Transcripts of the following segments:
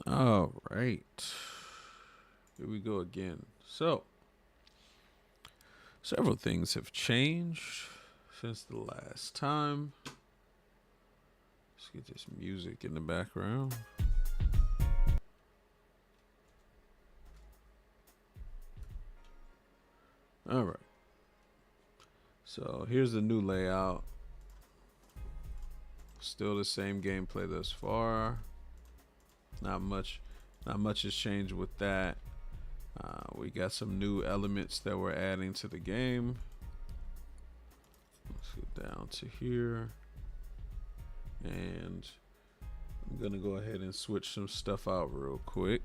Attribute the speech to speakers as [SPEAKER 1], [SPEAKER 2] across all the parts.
[SPEAKER 1] All right. Here we go again. So, several things have changed since the last time. Let's get this music in the background. All right. So, here's the new layout. Still the same gameplay thus far. Not much has changed with that. We got some new elements that we're adding to the game. Let's get down to here. And I'm going to go ahead and switch some stuff out real quick.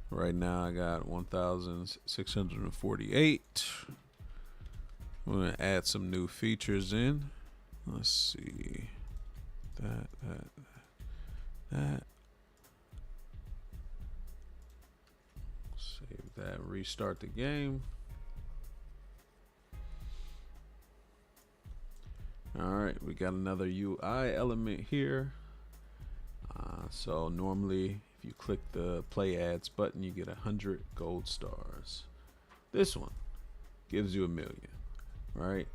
[SPEAKER 1] Right now I got 1,648. I'm going to add some new features in. Let's see. That. Save that, restart the game. Alright, we got another UI element here. So normally if you click the play ads button, you get 100 gold stars. This one gives you 1,000,000, right?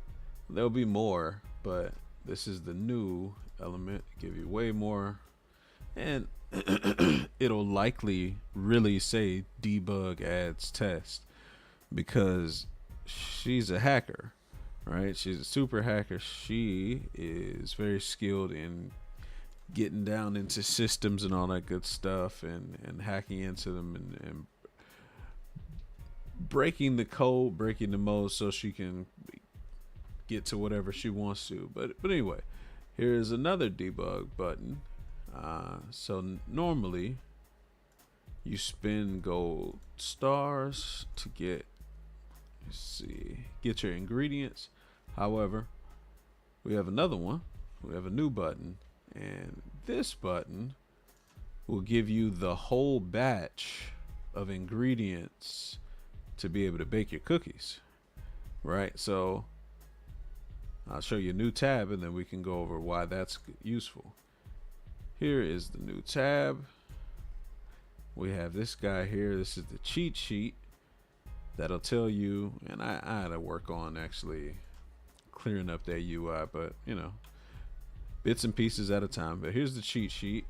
[SPEAKER 1] There'll be more, but this is the new element. Give you way more, and it'll likely really say debug ads test because she's a hacker, right? She's a super hacker. She is very skilled in getting down into systems and all that good stuff, and hacking into them, and breaking the code, breaking the mode so she can get to whatever she wants to. But anyway, here's another debug button. So normally you spend gold stars to get your ingredients. However, we have another one. We have a new button, and this button will give you the whole batch of ingredients to be able to bake your cookies, right? So I'll show you a new tab, and then we can go over why that's useful. Here is the new tab. We have this guy here. This is the cheat sheet that'll tell you, and I had to work on actually clearing up that UI, but bits and pieces at a time. But here's the cheat sheet.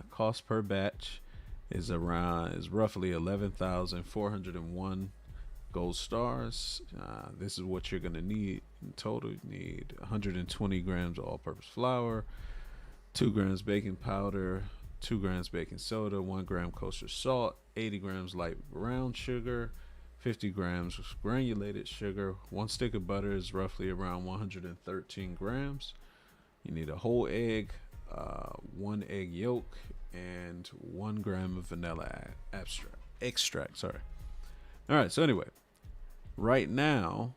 [SPEAKER 1] Cost per batch is roughly 11,401 gold stars. This is what you're gonna need in total. You need 120 grams of all-purpose flour, 2 grams baking powder, 2 grams baking soda, 1 gram kosher salt, 80 grams light brown sugar, 50 grams granulated sugar. 1 stick of butter is roughly around 113 grams. You need a whole egg, 1 egg yolk, and 1 gram of vanilla extract. Sorry. All right. So anyway, right now,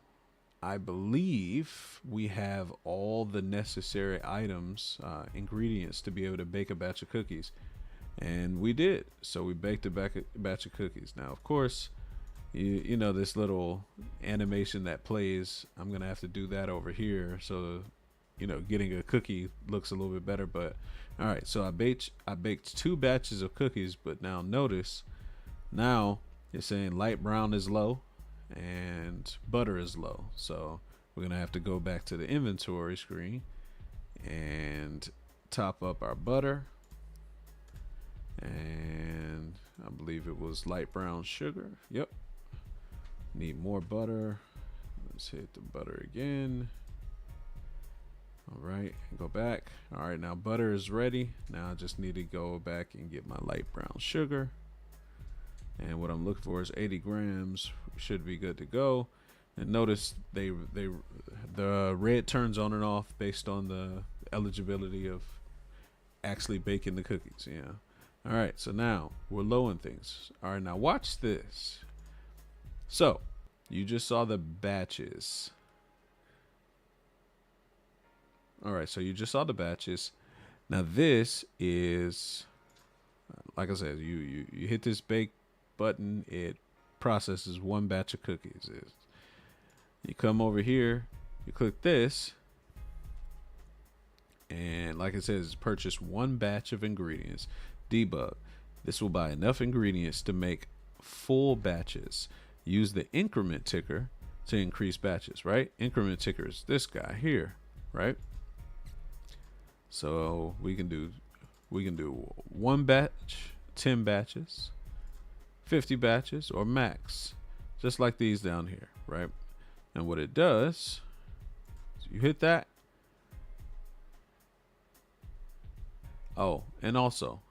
[SPEAKER 1] I believe we have all the necessary items, ingredients to be able to bake a batch of cookies. And we did. So we baked a batch of cookies. Now, of course, you know this little animation that plays. I'm going to have to do that over here. So, getting a cookie looks a little bit better. But, all right. So I baked 2 batches of cookies. But now notice, now it's saying light brown is low and butter is low. So we're gonna have to go back to the inventory screen and top up our butter, and I believe it was light brown sugar. Yep, need more butter. Let's hit the butter again. All right, go back. All right, now butter is ready. Now I just need to go back and get my light brown sugar, and what I'm looking for is 80 grams. We should be good to go. And notice the red turns on and off based on the eligibility of actually baking the cookies. Yeah. All right. So now we're low in things. All right. Now watch this. So you just saw the batches. All right. So you just saw the batches. Now this is, like I said, you hit this bake button, it processes 1 batch of cookies. You come over here, you click this, And like it says, purchase one batch of ingredients. Debug. This will buy enough ingredients to make full batches. Use the increment ticker to increase batches, right? Increment ticker is this guy here, right? So we can do one batch, 10 batches, 50 batches, or max, just like these down here, right? And what it does, you hit that. Oh, and also,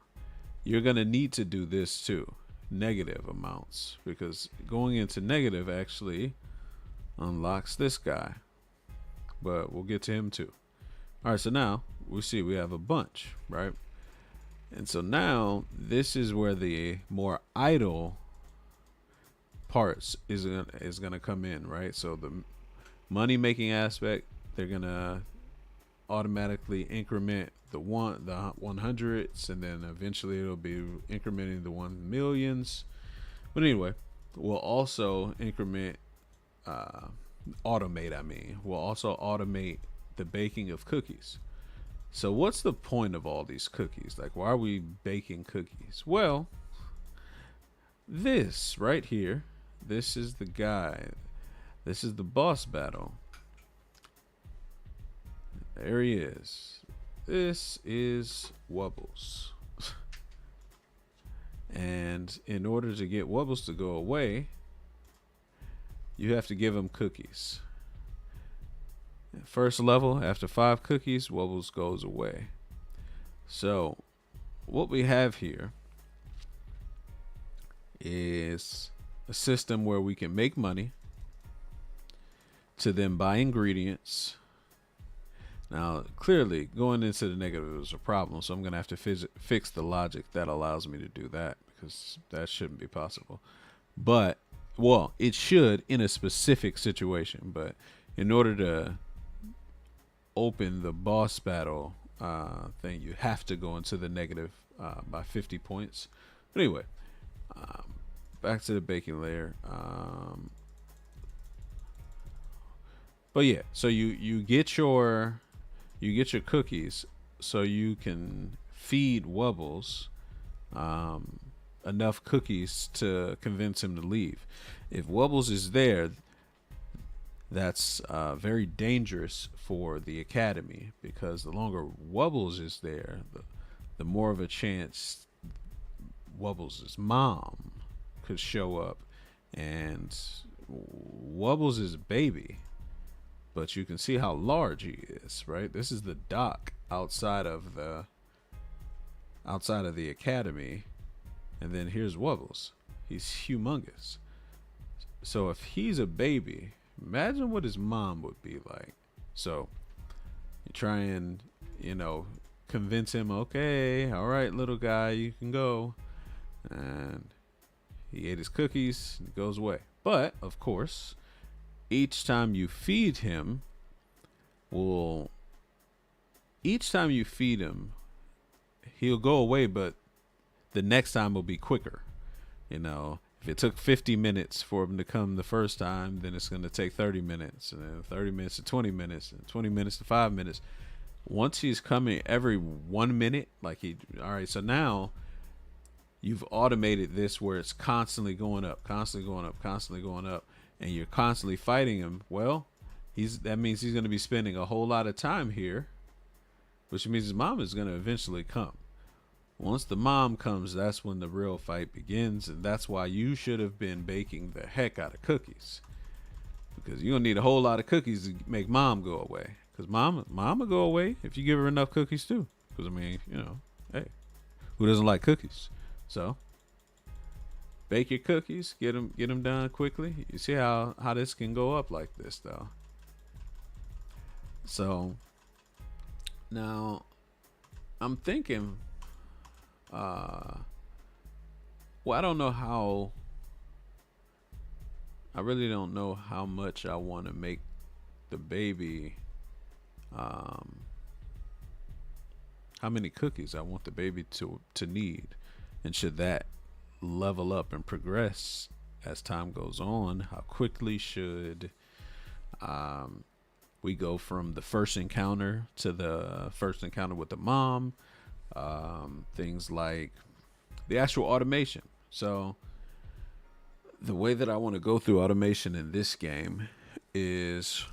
[SPEAKER 1] you're going to need to do this too, negative amounts, because going into negative actually unlocks this guy, but we'll get to him too. All right, so now we see we have a bunch, right? And so now this is where the more idle parts is gonna come in, right? So the money making aspect, they're gonna automatically increment the 100s, and then eventually it'll be incrementing the 1 millions. But anyway, we'll also increment automate. We'll also automate the baking of cookies. So what's the point of all these cookies? Like, why are we baking cookies? Well, this right here, this is the guy. This is the boss battle. There he is. This is Wubbles. And in order to get Wubbles to go away, you have to give him cookies. First level, after 5 cookies, Wubbles goes away. So what we have here is a system where we can make money to then buy ingredients. Now, clearly, going into the negative is a problem, so I'm going to have to fix the logic that allows me to do that, because that shouldn't be possible. But, well, it should in a specific situation, but in order to open the boss battle thing, you have to go into the negative by 50 points. But anyway, back to the baking layer. But yeah, so you get your cookies so you can feed Wubbles enough cookies to convince him to leave. If Wubbles is there, that's very dangerous for the academy, because the longer Wubbles is there, the more of a chance Wubbles' mom could show up. And Wubbles is a baby, but you can see how large he is, right? This is the dock outside of the academy, and then here's Wubbles. He's humongous. So if he's a baby, imagine what his mom would be like. So you try and, convince him, okay, all right, little guy, you can go. And he ate his cookies and goes away. But, of course, each time you feed him, he'll go away, but the next time will be quicker. If it took 50 minutes for him to come the first time, then it's going to take 30 minutes, and then 30 minutes to 20 minutes, and 20 minutes to 5 minutes. Once he's coming every 1 minute, all right, so now you've automated this where it's constantly going up, constantly going up, constantly going up, and you're constantly fighting him. Well, that means he's going to be spending a whole lot of time here, which means his mom is going to eventually come. Once the mom comes, that's when the real fight begins, and that's why you should have been baking the heck out of cookies, because you're gonna need a whole lot of cookies to make mom go away. Because mom will go away if you give her enough cookies too. Because hey, who doesn't like cookies? So bake your cookies, get them done quickly. You see how this can go up like this though. So now I'm thinking. I don't know how. I really don't know how much I want to make the baby. How many cookies I want the baby to need, and should that level up and progress as time goes on? How quickly should We go from the first encounter to the first encounter with the mom. Things like the actual automation. So the way that I want to go through automation in this game is,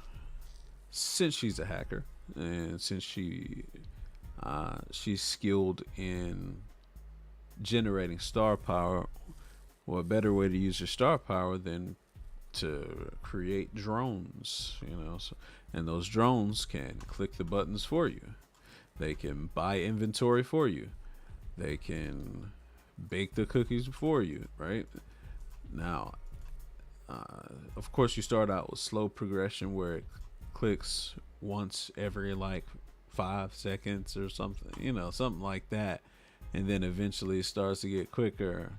[SPEAKER 1] since she's a hacker and since she's skilled in generating star power, well, a better way to use your star power than to create drones, so, and those drones can click the buttons for you. They can buy inventory for you. They can bake the cookies for you, right? Now, of course, you start out with slow progression where it clicks once every like 5 seconds or something, something like that. And then eventually it starts to get quicker.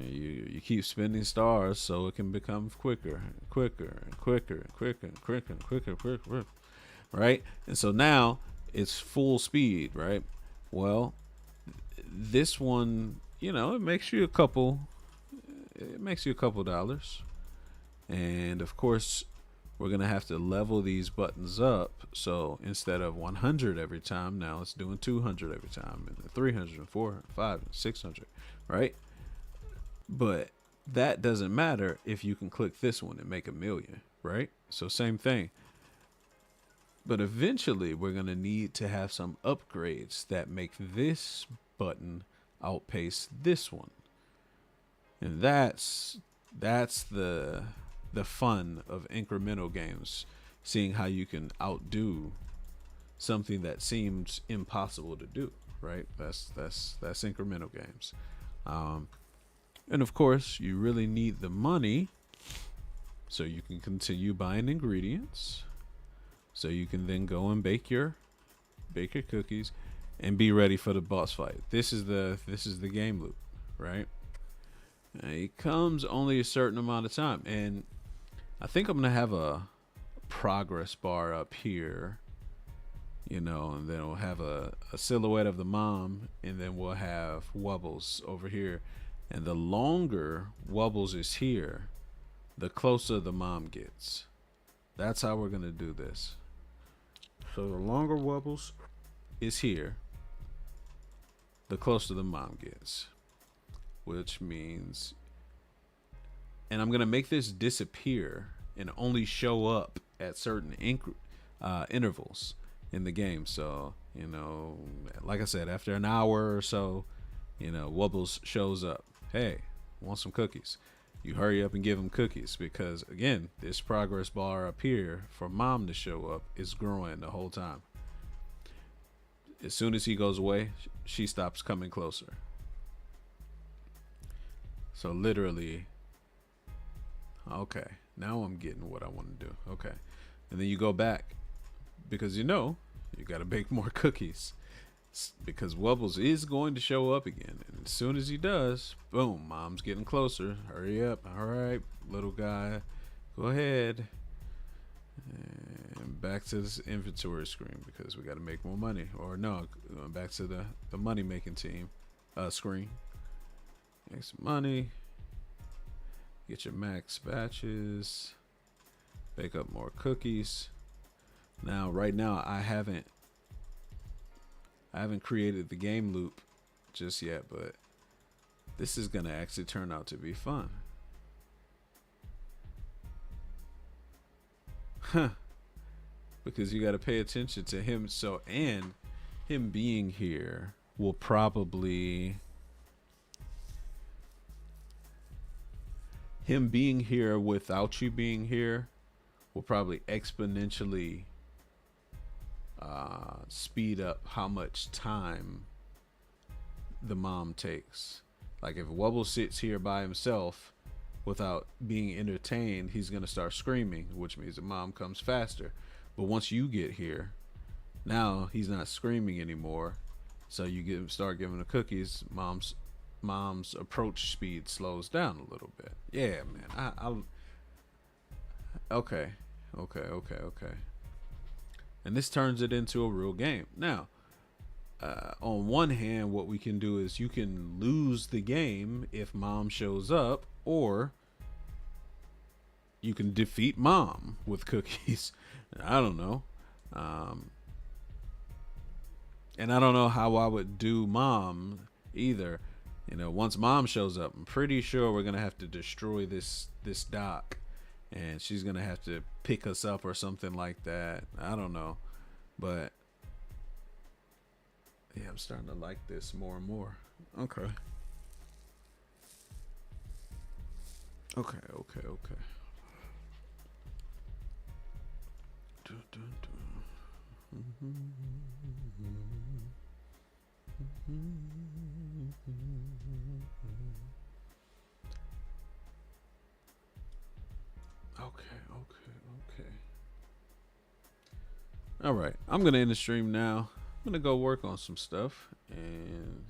[SPEAKER 1] You keep spending stars so it can become quicker, quicker, and quicker, and quicker, and quicker, and quicker, quicker, right? And so now it's full speed, right? Well, this one, it makes you a couple dollars. And of course, we're going to have to level these buttons up. So instead of 100 every time, now it's doing 200 every time, and 300, and 400, 500, 600, right? But that doesn't matter if you can click this one and make 1,000,000, right? So same thing. But eventually we're going to need to have some upgrades that make this button outpace this one. And that's the fun of incremental games, seeing how you can outdo something that seems impossible to do, right? That's incremental games. And of course, you really need the money so you can continue buying ingredients, so you can then go and bake your cookies and be ready for the boss fight. This is the game loop, right? And it comes only a certain amount of time, and I think I'm gonna have a progress bar up here, and then we'll have a silhouette of the mom, and then we'll have Wubbles over here. And the longer Wubbles is here, the closer the mom gets. That's how we're gonna do this. So the longer Wubbles is here, the closer the mom gets. Which means, and I'm gonna make this disappear and only show up at certain intervals in the game. So, like I said, after an hour or so, Wubbles shows up. Hey, want some cookies? You hurry up and give him cookies, because again, this progress bar up here for mom to show up is growing the whole time. As soon as he goes away, she stops coming closer. So literally, okay, now I'm getting what I want to do. Okay. And then you go back, because you got to bake more cookies, because Wubbles is going to show up again. And as soon as he does, boom, mom's getting closer. Hurry up. All right, little guy, go ahead. And back to this inventory screen, because we got to make more money. Or no, back to the money making team screen. Make some money. Get your max batches. Bake up more cookies. Now, right now, I haven't created the game loop just yet, but this is gonna actually turn out to be fun. Huh. Because you got to pay attention to him. So, and him being here will probably, him being here without you being here will probably exponentially speed up how much time the mom takes. Like if Wubble sits here by himself without being entertained, he's gonna start screaming, which means the mom comes faster. But once you get here, now he's not screaming anymore, so you start giving the cookies. Mom's approach speed slows down a little bit. Yeah, man. Okay. And this turns it into a real game. Now, on one hand, what we can do is you can lose the game if mom shows up, or you can defeat mom with cookies. I don't know. Um, and I don't know how I would do mom either. You know, once mom shows up, I'm pretty sure we're gonna have to destroy this dock, and she's gonna have to pick us up or something like that. I don't know, but yeah, I'm starting to like this more and more. Okay. Okay. Okay. Okay. Dun, dun, dun. Okay. Okay. Okay. All right. I'm gonna end the stream now. I'm gonna go work on some stuff, and